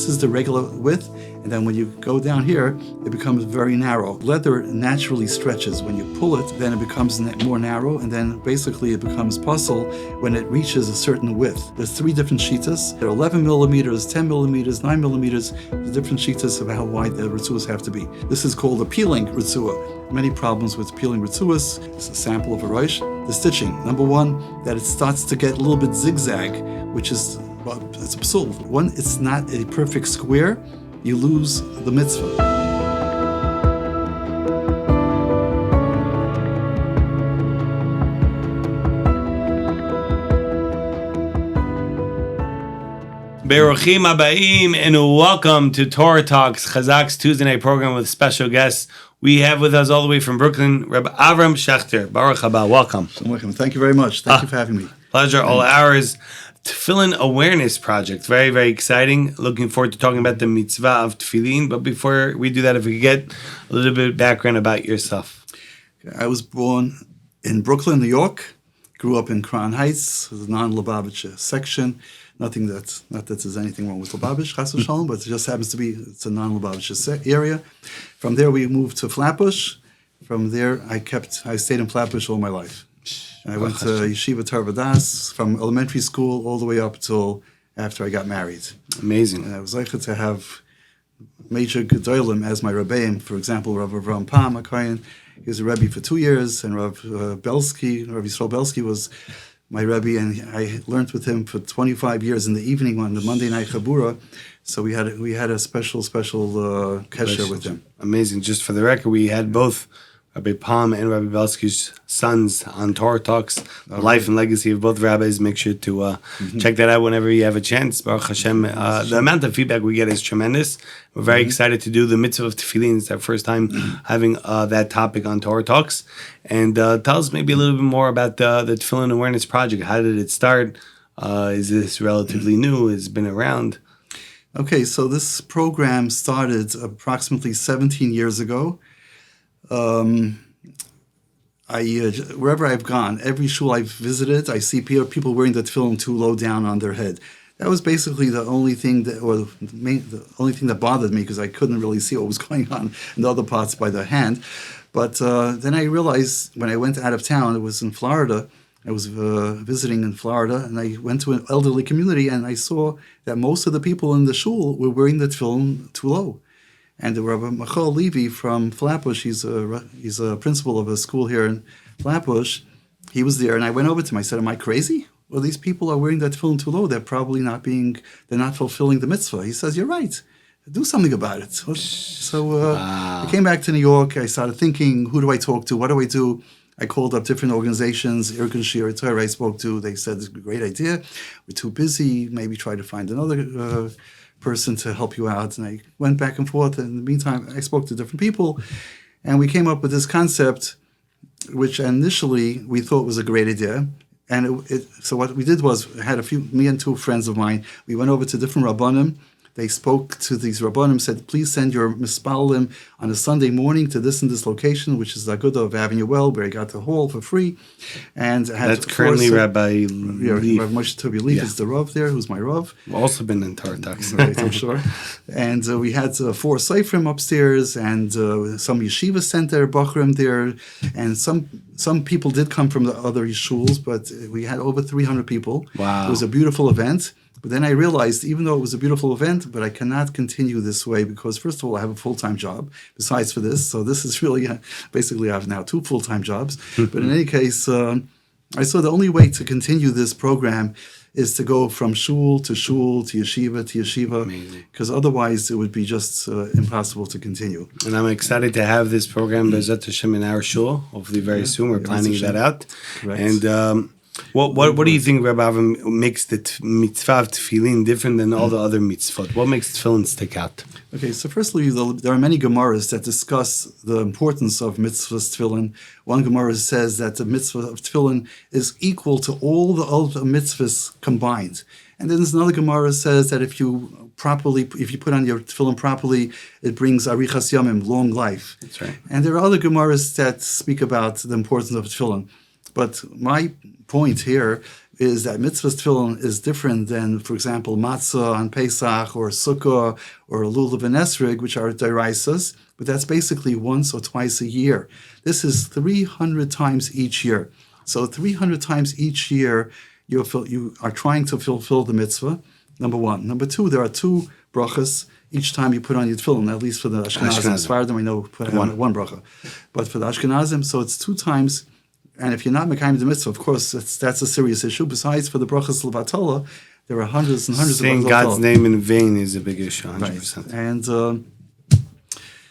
this is the regular width, and then when you go down here, it becomes very narrow. Leather naturally stretches. When you pull it, then it becomes more narrow, and then basically it becomes puzzle when it reaches a certain width. There's 3 different shitas. There are 11 millimeters, 10 millimeters, 9 millimeters, the different shitas of how wide the ritzuas have to be. This is called a peeling ritzua. Many problems with peeling ritzuas. It's a sample of a rosh. The stitching. Number 1, that it starts to get a little bit zigzag, which is, well, it's absurd. When it's not a perfect square, you lose the mitzvah. Beruchim Abaim, and welcome to Torah Talks, Chazaq's Tuesday night program with special guests. We have with us all the way from Brooklyn, Rabbi Avraham Schachter. Baruch haba, welcome. Welcome. Thank you very much. Thank you for having me. Pleasure, all ours. Tefillin Awareness Project. Very, very exciting. Looking forward to talking about the Mitzvah of Tefillin. But before we do that, if we could get a little bit of background about yourself. I was born in Brooklyn, New York. Grew up in Crown Heights, the non-Lubavitch section. Not that there's anything wrong with Lubavitch, Chas v'Shalom, but it just happens to be, it's a non-Lubavitch area. From there, we moved to Flatbush. From there, I stayed in Flatbush all my life. And I went to Yeshiva Torah Vadas from elementary school all the way up till after I got married. Amazing. And I was lucky to have major gedolim as my rebbeim. For example, Rabbi Avraham Schachter, he was a rebbe for 2 years, and Rabbi Yisrael Belsky was my rebbe, and I learned with him for 25 years in the evening on the Monday night Chabura. So we had a special kesher with him. Amazing. Just for the record, we had both Rabbi Palm and Rabbi Belsky's sons on Torah Talks, the life and legacy of both rabbis. Make sure to check that out whenever you have a chance. Baruch Hashem, the amount of feedback we get is tremendous. We're very excited to do the Mitzvah of Tefillin. It's our first time having that topic on Torah Talks. And tell us maybe a little bit more about the Tefillin Awareness Project. How did it start? Is this relatively new? Has it been around? Okay, so this program started approximately 17 years ago. Wherever I've gone, every shul I've visited, I see people wearing the tefillin too low down on their head. That was basically the only thing that bothered me, because I couldn't really see what was going on in the other parts by the hand. But then I realized when I went out of town, it was in Florida. I was visiting in Florida, and I went to an elderly community, and I saw that most of the people in the shul were wearing the tefillin too low. And the Rabbi Michael Levy from Flatbush, he's a principal of a school here in Flatbush. He was there, and I went over to him. I said, "Am I crazy? Well, these people are wearing that tefillin too low. They're probably they're not fulfilling the mitzvah." He says, "You're right. Do something about it." So I came back to New York. I started thinking, who do I talk to? What do I do? I called up different organizations, Irgun Shir Torah I spoke to. They said, "It's a great idea. We're too busy. Maybe try to find another person to help you out." And I went back and forth. And in the meantime, I spoke to different people, and we came up with this concept, which initially we thought was a great idea. And so what we did was, me and 2 friends of mine, we went over to different rabbanim. They spoke to these rabbanim, said, "Please send your mispalim on a Sunday morning to this and this location," which is the Agudah of Avenue Well, where I got the hall for free. And that's currently Rabbi Leaf. Rabbi Moshe Tobi Leaf is the Rav there, who's my Rav. Also been in Torah Talks. Right, I'm sure. And we had 4 seifrim upstairs, and some yeshiva sent their bachrim there, and some people did come from the other shuls, but we had over 300 people. Wow. It was a beautiful event. But then I realized, even though it was a beautiful event, but I cannot continue this way because, first of all, I have a full-time job besides for this. So this is really, basically I have now 2 full-time jobs. But in any case, I saw the only way to continue this program is to go from shul to yeshiva to yeshiva, because otherwise it would be just impossible to continue. And I'm excited to have this program, B'ezrat Hashem, in our shul. Hopefully very soon. We're planning that out. Correct. And what do you think, Rabbi Avraham, makes the mitzvah of tefillin different than all the other mitzvot? What makes tefillin stick out? Okay, so firstly, there are many Gemaras that discuss the importance of mitzvahs tefillin. One Gemara says that the mitzvah of tefillin is equal to all the other mitzvahs combined. And then there's another Gemara says that if you put on your tefillin properly, it brings arichas yamim, long life. That's right. And there are other Gemaras that speak about the importance of tefillin. But my point here is that mitzvah's tefillin is different than, for example, matzah on Pesach or Sukkah or lulav and esrog, which are deraisas, but that's basically once or twice a year. This is 300 times each year. So 300 times each year, you are trying to fulfill the mitzvah, number one. Number two, there are two brachas each time you put on your tefillin, at least for the Ashkenazim. Sephardim, I know, put one bracha. But for the Ashkenazim, so it's 2 times. And if you're not mekayim the mitzvah, of course, that's a serious issue. Besides, for the brachas levatola, there are hundreds and hundreds saying of God's name in vain is a big issue, 100%. Right. And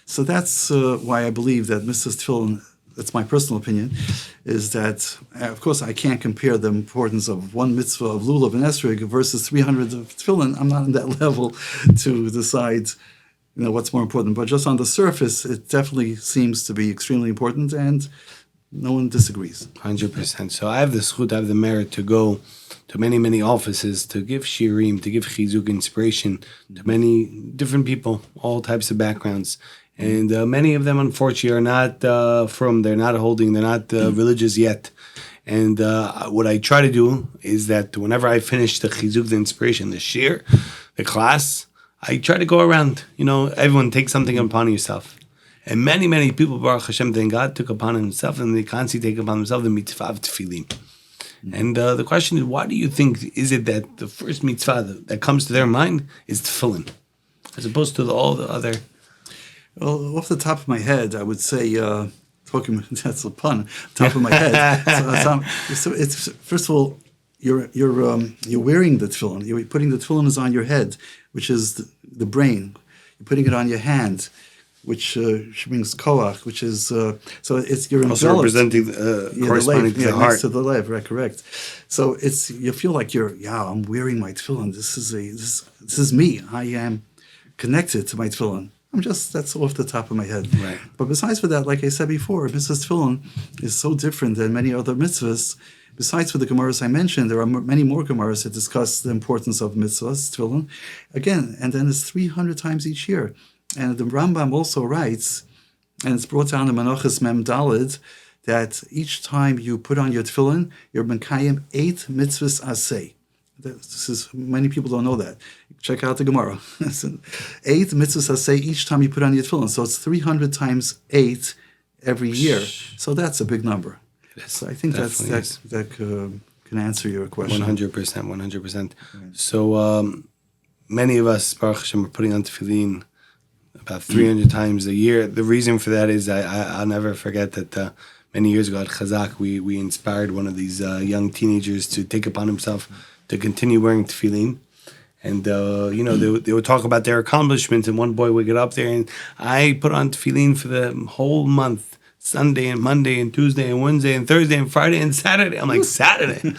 so that's why I believe that mitzvah's tefillin, that's my personal opinion, is that, of course, I can't compare the importance of one mitzvah of lulav and esrog versus 300 of tefillin. I'm not on that level to decide, what's more important. But just on the surface, it definitely seems to be extremely important, and no one disagrees. 100%. So I have the zchut, I have the merit to go to many, many offices, to give shirim, to give chizuk, inspiration to many different people, all types of backgrounds. And many of them, unfortunately, are not they're not holding, they're not religious yet. And what I try to do is that whenever I finish the chizuk, the inspiration, the shir, the class, I try to go around, everyone take something upon yourself. And many, many people, Baruch Hashem, thank God, took upon himself, and they constantly take upon themselves the mitzvah of tefillin. And the question is, why do you think is it that the first mitzvah that comes to their mind is tefillin, as opposed to all the other? Well, off the top of my head, I would say, that's a pun, top of my head. So it's first of all, you're wearing the tefillin. You're putting the tefillin is on your head, which is the brain. You're putting it on your hand, which means koach, which is so it's you're also representing corresponding to the heart, next to the lev, right? Correct. So you feel like I'm wearing my tefillin. This is me. I am connected to my tefillin. That's off the top of my head. Right. But besides for that, like I said before, mitzvah's tefillin is so different than many other mitzvahs. Besides for the Gemaras I mentioned, there are many more Gemaras that discuss the importance of mitzvah's tefillin. Again, and then it's 300 times each year. And the Rambam also writes, and it's brought down in Menachos Mem Daled, that each time you put on your tefillin, you're mekayim 8 mitzvahs aseh. Many people don't know that. Check out the Gemara. 8 mitzvahs aseh each time you put on your tefillin. So it's 300 times 8 every year. So that's a big number. So I think that can answer your question. 100%. Right. So many of us, Baruch Hashem, are putting on tefillin about 300 times a year. The reason for that is I'll never forget that many years ago at Chazaq, we inspired one of these young teenagers to take upon himself to continue wearing tefillin. And, they would talk about their accomplishments, and one boy would get up there, and I put on tefillin for the whole month, Sunday and Monday and Tuesday and Wednesday and Thursday and Friday and Saturday. I'm like, Saturday?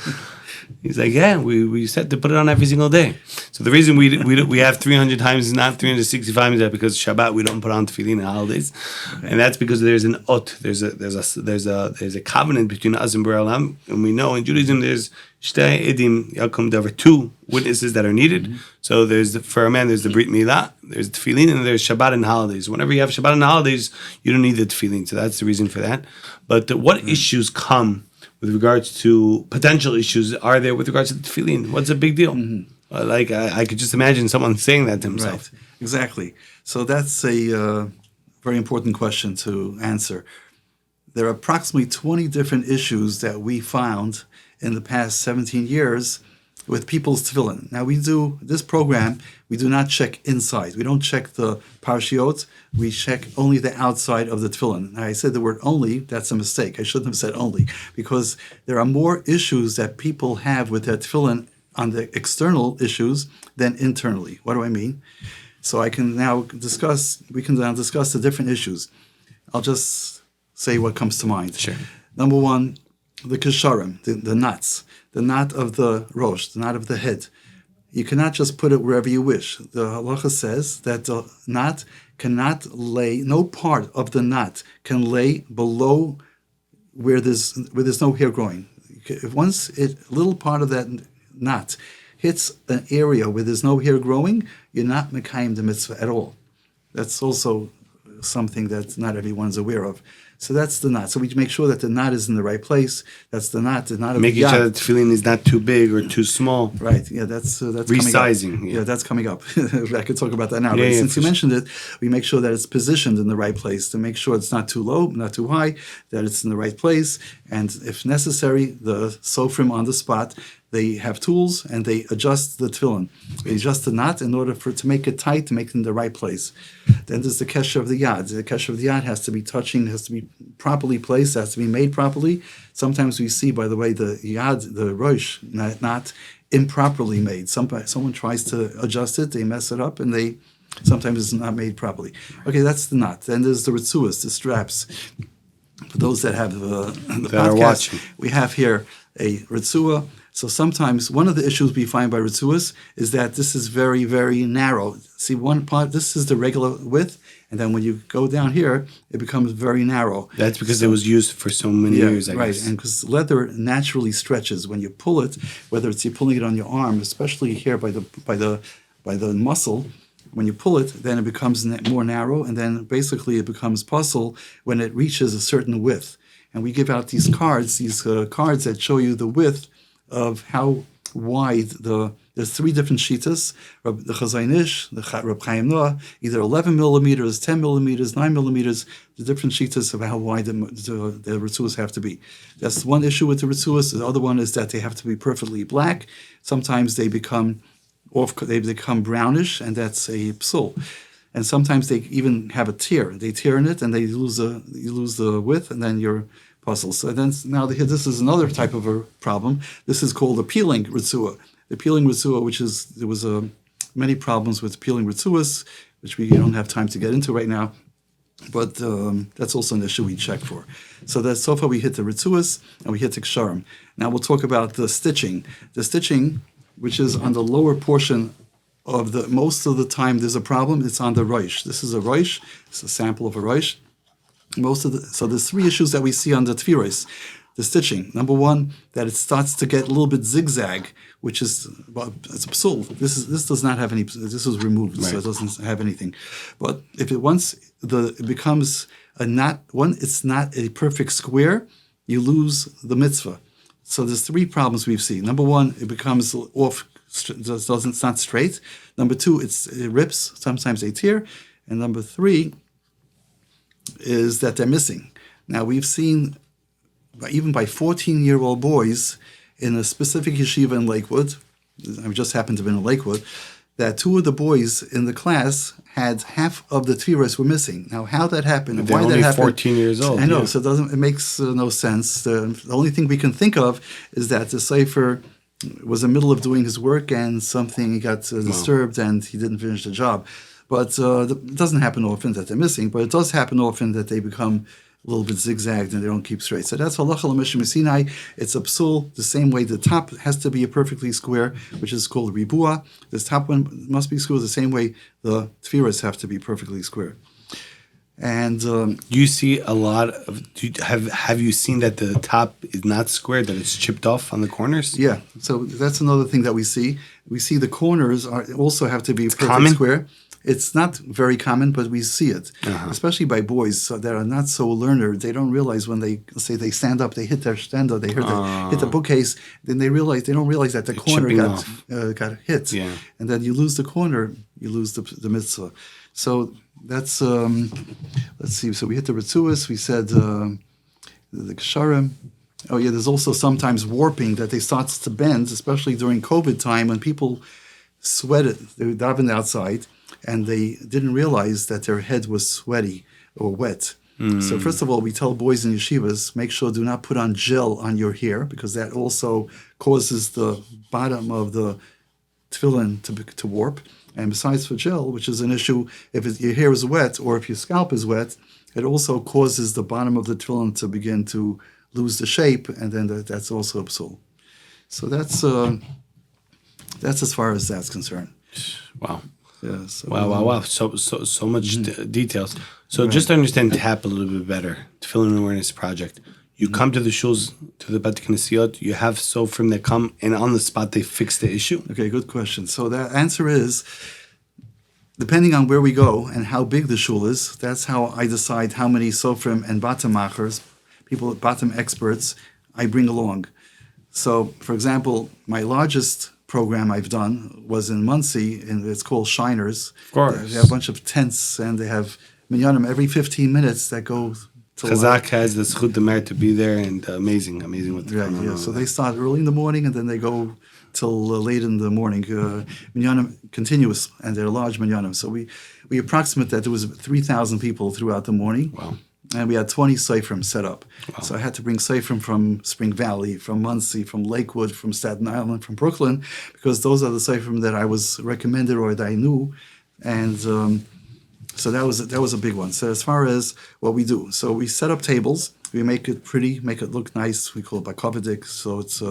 He's like, yeah, we said to put it on every single day. So the reason we have 300 times is not 365 is that because Shabbat we don't put on tefillin on holidays, and that's because there's an ot, there's a covenant between us and Borei Olam, and we know in Judaism there's shtei edim yakum, there are 2 witnesses that are needed. Mm-hmm. So for a man there's the brit milah, there's tefillin, and there's Shabbat and holidays. Whenever you have Shabbat and holidays, you don't need the tefillin. So that's the reason for that. But what issues come with regards to potential issues are there with regards to the tefillin? What's the big deal? Mm-hmm. I could just imagine someone saying that to himself. Right. Exactly. So that's a very important question to answer. There are approximately 20 different issues that we found in the past 17 years with people's tefillin. Now we do this program, we do not check inside. We don't check the parshiot. We check only the outside of the tefillin. Now I said the word only, that's a mistake. I shouldn't have said only, because there are more issues that people have with their tefillin on the external issues than internally. What do I mean? So we can now discuss the different issues. I'll just say what comes to mind. Sure. Number one, the kesharim, the knots. The knot of the rosh, the knot of the head. You cannot just put it wherever you wish. The halacha says that the knot cannot lay, no part of the knot can lay below where there's no hair growing. If once a little part of that knot hits an area where there's no hair growing, you're not mekayim the mitzvah at all. That's also something that not everyone's aware of. So that's the knot. So we make sure that the knot is in the right place. That's the knot of making the yad. sure that the tefillin is not too big or too small. Right. Yeah, that's resizing. Coming up. Yeah, that's coming up. I could talk about that now. Yeah, But since you sure. mentioned it, we make sure that it's positioned in the right place to make sure it's not too low, not too high, that it's in the right place. And if necessary, the sofrim on the spot, they have tools and they adjust the tefillin. They adjust the knot in order to make it tight, to make it in the right place. Then there's the kesher of the yad. The kesher of the yad has to be touching, has to be properly placed, has to be made properly. Sometimes we see, by the way, the yad, the rosh, not improperly made. Someone tries to adjust it, they mess it up, and sometimes it's not made properly. Okay, that's the knot. Then there's the ritzuas, the straps. For those that have the podcast, we have here a ritzua. So sometimes one of the issues we find by ritzuas is that this is very, very narrow. See, one part, this is the regular width, and then when you go down here, it becomes very narrow. That's because it was used for so many years, I guess. Right, and because leather naturally stretches when you pull it, whether it's you're pulling it on your arm, especially here by the muscle. When you pull it, then it becomes more narrow, and then basically it becomes puzzle when it reaches a certain width. And we give out these cards that show you the width of how wide there's three different shitas, the Chazaq, the Reb Chaim Noah, either 11 millimeters, 10 millimeters, 9 millimeters, the different shitas of how wide the ritzuas have to be. That's one issue with the ritzuas. The other one is that they have to be perfectly black. Sometimes they become brownish, and that's a psul. And sometimes they even have a tear. They tear in it, and you lose the width, and then you're puzzled. So then this is another type of a problem. This is called a peeling ritzua. The peeling ritzua, there was many problems with peeling ritzuas, which we don't have time to get into right now. But that's also an issue we check for. So far we hit the ritzuas and we hit the ksharim. Now we'll talk about the stitching. The stitching, which is on the lower portion of most of the time there's a problem, it's on the rosh. This is a rosh. It's a sample of a rosh. So there's three issues that we see on the tefillos. The stitching. Number one, that it starts to get a little bit zigzag, which is it's a psul. This does not have any. This was removed, right. So it doesn't have anything. But if it becomes it's not a perfect square, you lose the mitzvah. So there's three problems we've seen. Number one, it becomes off. It's not straight. Number two, it rips. Sometimes they tear. And number three is that they're missing. Now we've seen, even by 14-year-old boys in a specific yeshiva in Lakewood, I just happened to be in Lakewood, that two of the boys in the class had half of the tefillos were missing. Now, how that happened and why that happened... They're only 14 years old. I know, so it makes no sense. The only thing we can think of is that the Sefer was in the middle of doing his work and he got disturbed and he didn't finish the job. But it doesn't happen often that they're missing, but it does happen often that they become a little bit zigzagged and they don't keep straight. So that's halacha l'mishum Sinai. It's a psul, the same way the top has to be a perfectly square, which is called ribua. This top one must be square the same way the tefillos have to be perfectly square. And you see a lot of. Have you seen that the top is not square, that it's chipped off on the corners? Yeah. So that's another thing that we see. We see the corners also have to be perfect common? Square. It's not very common, but we see it, especially by boys that are not so learned. They don't realize when they stand up, they hit their standa, they hit the bookcase, then they don't realize that the corner got hit. Yeah. And then you lose the corner, you lose the mitzvah. So that's, let's see, so we hit the ritzuas, we said the ksharim. Oh yeah, there's also sometimes warping that they start to bend, especially during COVID time when people sweated, they davened outside, and they didn't realize that their head was sweaty or wet. So first of all, we tell boys in yeshivas, make sure do not put on gel on your hair, because that also causes the bottom of the tefillin to warp. And besides for gel, which is an issue, if your hair is wet or if your scalp is wet, it also causes the bottom of the tefillin to begin to lose the shape, and then that's also a psul. So that's as far as that's concerned. Wow. Yeah, so, wow. So much details. So just to understand TAP a little bit better, Tefillin Awareness Project, you come to the shuls, to the Bet Knesset, you have sofrim that come and on the spot they fix the issue? Okay, good question. So the answer is, depending on where we go and how big the shul is, that's how I decide how many sofrim and bottom machers, people, bottom experts, I bring along. So, for example, my largest program I've done was in Muncie, and it's called Shiners. Of course. They have a bunch of tents, and they have minyanim every 15 minutes that go to Chazaq has the zchut the merit to be there, and amazing what's going on. Yeah, so they start early in the morning, and then they go till late in the morning. Minyanim continuous, and they're large minyanim. So we approximate that there was 3,000 people throughout the morning. Wow. And we had 20 seifrim set up. Wow. So I had to bring seifrim from Spring Valley, from Muncie, from Lakewood, from Staten Island, from Brooklyn, because those are the seifrim that I was recommended or that I knew. And so that was a big one. So as far as what we do, so we set up tables. We make it pretty, make it look nice. We call it bakovidik. So it's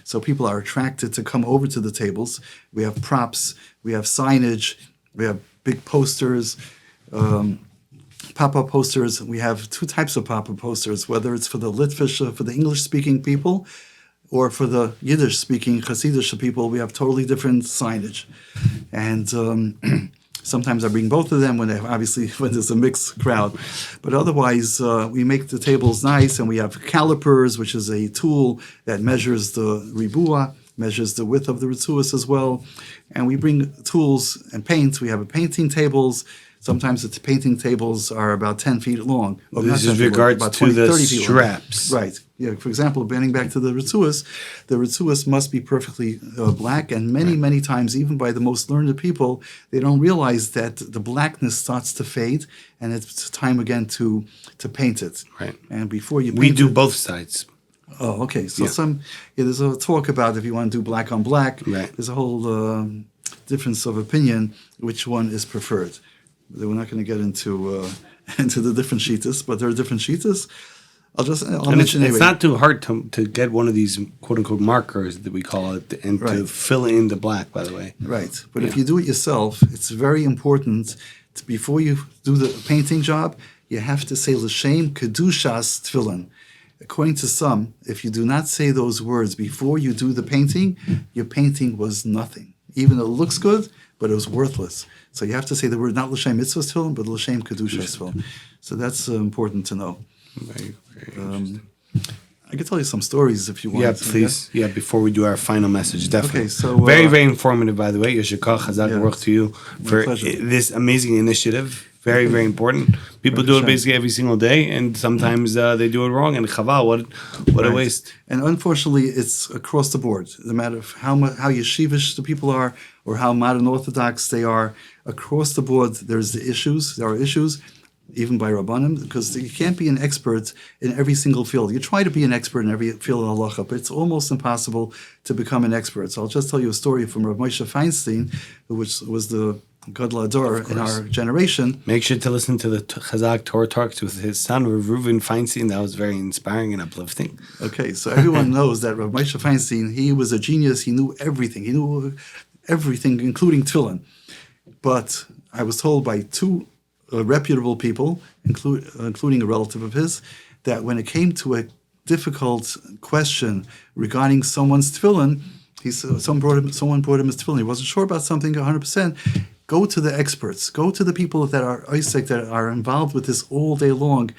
so people are attracted to come over to the tables. We have props. We have signage. We have big posters. Pop-up posters. We have two types of pop-up posters, whether it's for the Litvish, for the English-speaking people, or for the Yiddish-speaking Hasidic people. We have totally different signage. And sometimes I bring both of them when there's a mixed crowd. But otherwise, we make the tables nice, and we have calipers, which is a tool that measures the ribua, measures the width of the ritzuas as well. And we bring tools and paint. We have painting tables. Sometimes the painting tables are about 10 feet long. This is regards about to 20, the 30 feet straps. long. Right. Yeah. For example, bending back to the ritzuas must be perfectly black. And many times, even by the most learned people, they don't realize that the blackness starts to fade, and it's time again to paint it. Right. And before you paint we do both sides. Oh, okay. So there's a talk about if you want to do black on black. Right. There's a whole difference of opinion which one is preferred. We're not going to get into the different shitas, but there are different shitas. I'll mention anyway. It's not too hard to get one of these quote unquote markers that we call it, and to fill in the black. By the way, right. But if you do it yourself, it's very important before you do the painting job. You have to say l'shem kedushas tefillin. According to some, if you do not say those words before you do the painting, your painting was nothing. Even though it looks good, but it was worthless. So you have to say the word not l'shem mitzvah tefillin, but l'shem kedushas tefillin. So that's important to know. Very interesting. I could tell you some stories if you want. Yeah, please. Yeah, before we do our final message, definitely. Okay, so very informative, by the way. Yeshikah Chazaq work to you for this amazing initiative. Very important. People do it basically every single day, and sometimes they do it wrong. And chaval, what a waste. And unfortunately, it's across the board. No matter how yeshivish the people are, or how modern Orthodox they are, across the board, there are issues, even by Rabbanim, because you can't be an expert in every single field. You try to be an expert in every field in halacha, but it's almost impossible to become an expert. So I'll just tell you a story from Rabbi Moshe Feinstein, which was the Gadol Ador in our generation. Make sure to listen to the Chazaq Torah talks with his son, Reuven Feinstein. That was very inspiring and uplifting. Okay, so everyone knows that Rabbi Moshe Feinstein, he was a genius. He knew everything. He knew everything, including tefillin. But I was told by two reputable people, including a relative of his, that when it came to a difficult question regarding someone's tefillin, someone brought him his tefillin. He wasn't sure about something 100%. Go to the experts. Go to the people that are Isaac, that are involved with this all day long.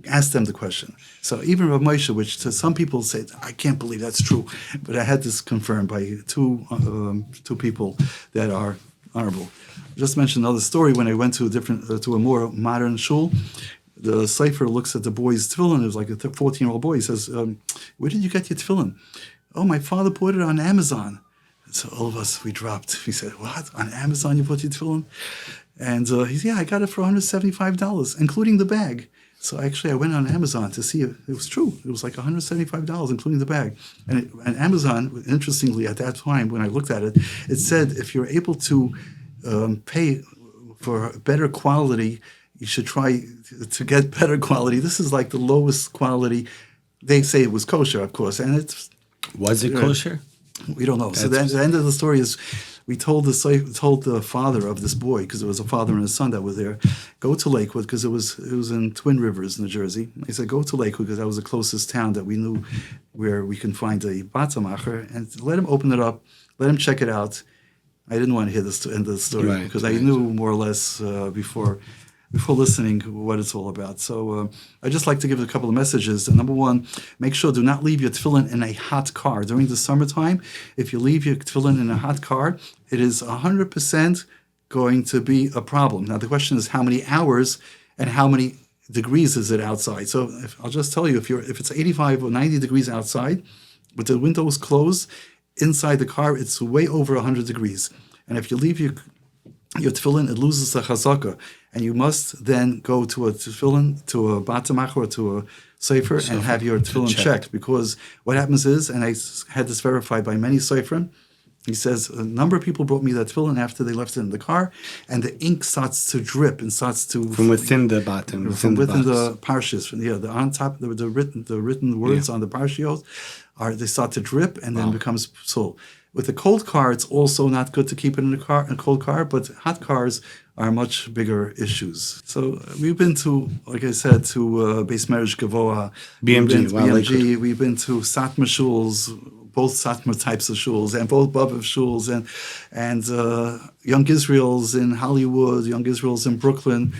Ask them the question. So even Rav Moshe, which to some people say, I can't believe that's true, but I had this confirmed by two people that are honorable. I just mentioned another story when I went to a more modern shul. The cipher looks at the boy's tefillin. It was like a 14-year-old boy. He says, where did you get your tefillin? Oh, my father bought it on Amazon. And so all of us, we dropped. We said, what? On Amazon you bought your tefillin? And he said, yeah, I got it for $175, including the bag. So actually I went on Amazon to see if it was true. It was like $175, including the bag. And Amazon, interestingly, at that time when I looked at it, it said if you're able to pay for better quality, you should try to get better quality. This is like the lowest quality. They say it was kosher, of course, and it's... Was it kosher? We don't know. So the end of the story is, we told the father of this boy, because it was a father and a son that were there, go to Lakewood, because it was in Twin Rivers, New Jersey. He said, go to Lakewood, because that was the closest town that we knew where we can find a batzamacher, and let him open it up, let him check it out. I didn't want to hear the end of the story Right, because I right. knew more or less before listening what it's all about. So I just like to give a couple of messages. Number one, make sure do not leave your tefillin in a hot car. During the summertime, if you leave your tefillin in a hot car, it is 100% going to be a problem. Now, the question is how many hours and how many degrees is it outside? So I'll just tell you, if it's 85 or 90 degrees outside, with the windows closed, inside the car, it's way over 100 degrees. And if you leave your tefillin, it loses the chazaka. And you must then go to a tefillin, to a batamach or to a sefer and have your tefillin checked. Because what happens is, and I had this verified by many seferim, he says, a number of people brought me that tefillin after they left it in the car, and the ink starts to drip and starts to... From within the bottom. From within the parshas. The on top, the written words on the parshios, they start to drip and then becomes psul. With a cold car, it's also not good to keep it in a cold car, but hot cars are much bigger issues. So we've been to, like I said, to Beis Medrash Gavoa, BMG. We've been to Satmar shuls, both Satmar types of shuls, and both Bav shuls, and Young Israels in Hollywood, Young Israels in Brooklyn,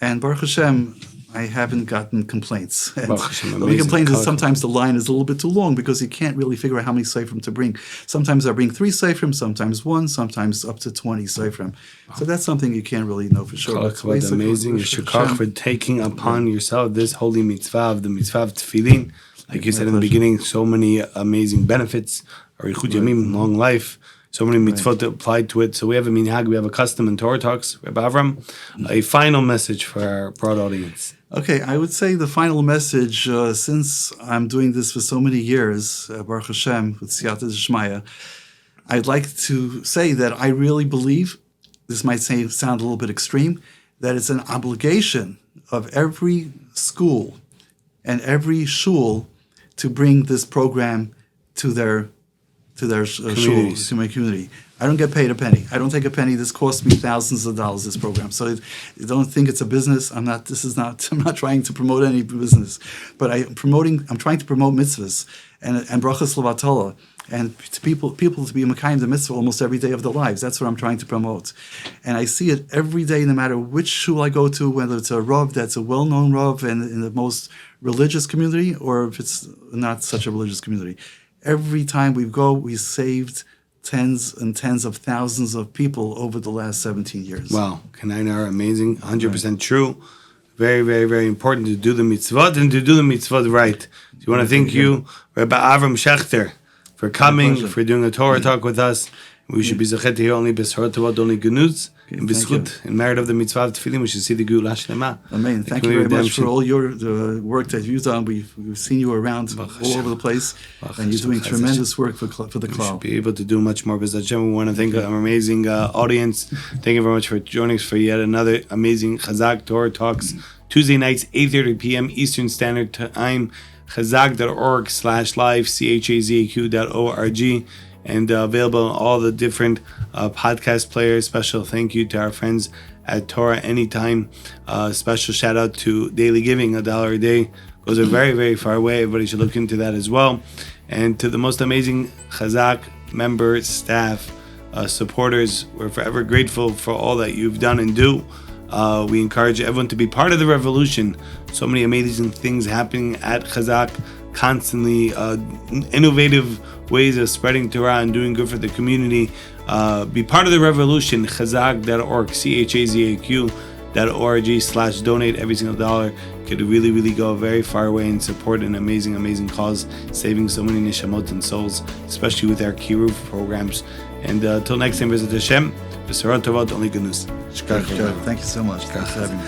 and Baruch Hashem, I haven't gotten complaints. And the only complaint is sometimes the line is a little bit too long because you can't really figure out how many seifrim to bring. Sometimes I bring 3 seifrim, sometimes 1, sometimes up to 20 seifrim. So that's something you can't really know for sure. It's amazing. Shukach for taking upon yourself this holy mitzvah of the mitzvah of Tefillin. Like you said in the beginning, so many amazing benefits. Arichut Yamim, long life. So many mitzvot applied to it. So we have a minhag, we have a custom in Torah Talks. Rabbi Avraham, a final message for our broad audience. Okay, I would say the final message, since I'm doing this for so many years, Baruch Hashem, with Siyata D'Shmaya, I'd like to say that I really believe, this might sound a little bit extreme, that it's an obligation of every school and every shul to bring this program to their shuls, to my community. I don't get paid a penny. I don't take a penny. This costs me thousands of dollars, this program. So you don't think it's a business. I'm not trying to promote any business. But I'm trying to promote mitzvahs and brachas levatala, and to people to be mekayim the mitzvah almost every day of their lives. That's what I'm trying to promote. And I see it every day, no matter which shul I go to, whether it's a rav that's a well-known rav and in the most religious community, or if it's not such a religious community. Every time we go, we saved tens and tens of thousands of people over the last 17 years. Wow. Kanai are amazing. 100% true. Very, very, very important to do the mitzvot and to do the mitzvot right. So we want to thank you, Rabbi Avraham Schachter, for coming, for doing a Torah talk with us. We should be zachet to hear only Besarot Tovot, only good news. In B'zchut, in merit of the mitzvah of Tefillin, we should see the Geula Shlema. Amen. Thank you very much for all the work that you've done. We've seen you around all over the place, and you're doing tremendous work for the Klal. We should be able to do much more. B'ezrat Hashem, we want to thank our amazing audience. Thank you very much for joining us for yet another amazing Chazaq Torah Talks. Tuesday nights, 8:30 p.m. Eastern Standard Time. Chazaq.org/live, chazaq.org. And available on all the different podcast players. Special thank you to our friends at Torah Anytime. Special shout out to Daily Giving, $1 a day. Goes a very, very far way. Everybody should look into that as well. And to the most amazing Chazaq members, staff, supporters, we're forever grateful for all that you've done and do. We encourage everyone to be part of the revolution. So many amazing things happening at Chazaq. Constantly innovative ways of spreading Torah and doing good for the community. Be part of the revolution. Chazaq.org, chazaq.org/donate. Every single dollar could really, really go a very far way and support an amazing, amazing cause, saving so many neshamot and souls, especially with our Kiruv programs. And until next time, B'ezrat Hashem, Besarot Tovot, only good news. Thank you so much. Thanks for having me.